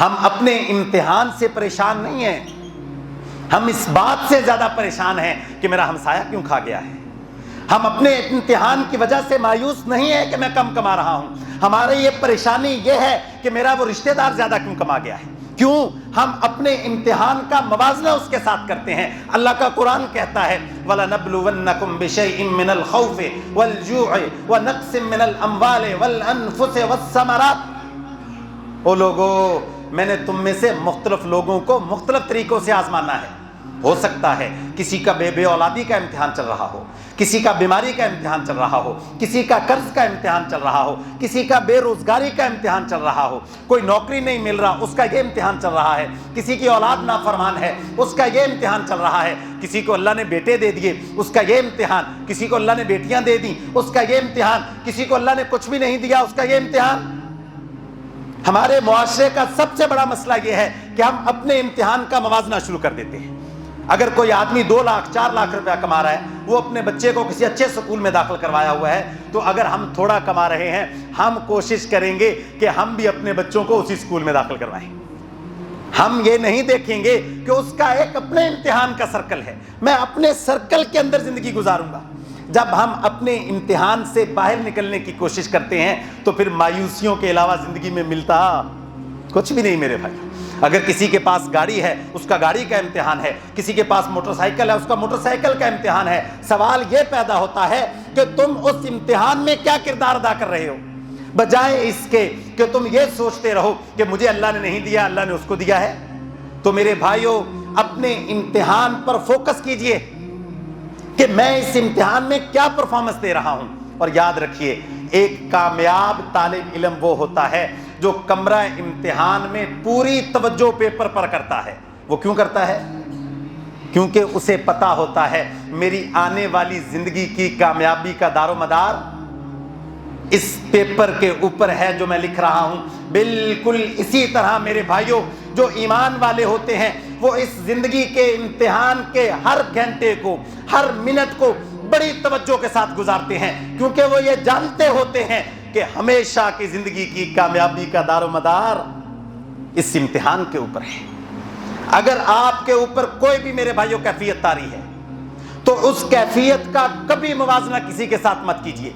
ہم اپنے امتحان سے پریشان نہیں ہیں، ہم اس بات سے زیادہ پریشان ہیں کہ میرا ہمسایہ کیوں کھا گیا ہے۔ ہم اپنے امتحان کی وجہ سے مایوس نہیں ہے کہ میں کم کما رہا ہوں، ہماری یہ پریشانی یہ ہے کہ میرا وہ رشتہ دار زیادہ کیوں کما گیا ہے۔ کیوں؟ ہم اپنے امتحان کا موازنہ اس کے ساتھ کرتے ہیں۔ اللہ کا قرآن کہتا ہے وَلَنَبْلُوَنَّكُمْ بِشَيْءٍ مِّنَ الْخَوْفِ وَالْجُوعِ وَنَقْصٍ مِّنَ الْأَمْوَالِ وَالْأَنفُسِ وَالثَّمَرَاتِ۔ او لوگو، میں نے تم میں سے مختلف لوگوں کو مختلف طریقوں سے آزمانا ہے۔ ہو سکتا ہے کسی کا بے اولادی کا امتحان چل رہا ہو، کسی کا بیماری کا امتحان چل رہا ہو، کسی کا قرض کا امتحان چل رہا ہو، کسی کا بے روزگاری کا امتحان چل رہا ہو، کوئی نوکری نہیں مل رہا، اس کا یہ امتحان چل رہا ہے، کسی کی اولاد نافرمان ہے، اس کا یہ امتحان چل رہا ہے، کسی کو اللہ نے بیٹے دے دیے، اس کا یہ امتحان، کسی کو اللہ نے بیٹیاں دے دیں، اس کا یہ امتحان، کسی کو اللہ نے کچھ بھی نہیں دیا، اس کا یہ امتحان۔ ہمارے معاشرے کا سب سے بڑا مسئلہ یہ ہے کہ ہم اپنے امتحان کا موازنہ شروع کر دیتے ہیں۔ اگر کوئی آدمی 2 لاکھ 4 لاکھ روپیہ کما رہا ہے، وہ اپنے بچے کو کسی اچھے سکول میں داخل کروایا ہوا ہے، تو اگر ہم تھوڑا کما رہے ہیں، ہم کوشش کریں گے کہ ہم بھی اپنے بچوں کو اسی سکول میں داخل کروائیں۔ ہم یہ نہیں دیکھیں گے کہ اس کا ایک اپنے امتحان کا سرکل ہے، میں اپنے سرکل کے اندر زندگی گزاروں گا۔ جب ہم اپنے امتحان سے باہر نکلنے کی کوشش کرتے ہیں تو پھر مایوسیوں کے علاوہ زندگی میں ملتا کچھ بھی نہیں میرے بھائی۔ اگر کسی کے پاس گاڑی ہے، اس کا گاڑی کا امتحان ہے، کسی کے پاس موٹر سائیکل ہے، اس کا موٹر سائیکل کا امتحان ہے۔ سوال یہ پیدا ہوتا ہے کہ تم اس امتحان میں کیا کردار ادا کر رہے ہو، بجائے اس کے کہ تم یہ سوچتے رہو کہ مجھے اللہ نے نہیں دیا، اللہ نے اس کو دیا ہے۔ تو میرے بھائیوں، اپنے امتحان پر فوکس کیجئے کہ میں اس امتحان میں کیا پرفارمنس دے رہا ہوں۔ اور یاد رکھیے، ایک کامیاب طالب علم وہ ہوتا ہے جو کمرہ امتحان میں پوری توجہ پیپر پر کرتا ہے۔ وہ کیوں کرتا ہے؟ کیونکہ اسے پتا ہوتا ہے میری آنے والی زندگی کی کامیابی کا دار و مدار اس پیپر کے اوپر ہے جو میں لکھ رہا ہوں۔ بالکل اسی طرح میرے بھائیوں، جو ایمان والے ہوتے ہیں وہ اس زندگی کے امتحان کے ہر گھنٹے کو، ہر منٹ کو بڑی توجہ کے ساتھ گزارتے ہیں، کیونکہ وہ یہ جانتے ہوتے ہیں کہ ہمیشہ کی زندگی کی کامیابی کا دار و مدار اس امتحان کے اوپر ہے۔ اگر آپ کے اوپر کوئی بھی میرے بھائیوں کیفیت طاری ہے تو اس کیفیت کا کبھی موازنہ کسی کے ساتھ مت کیجیے۔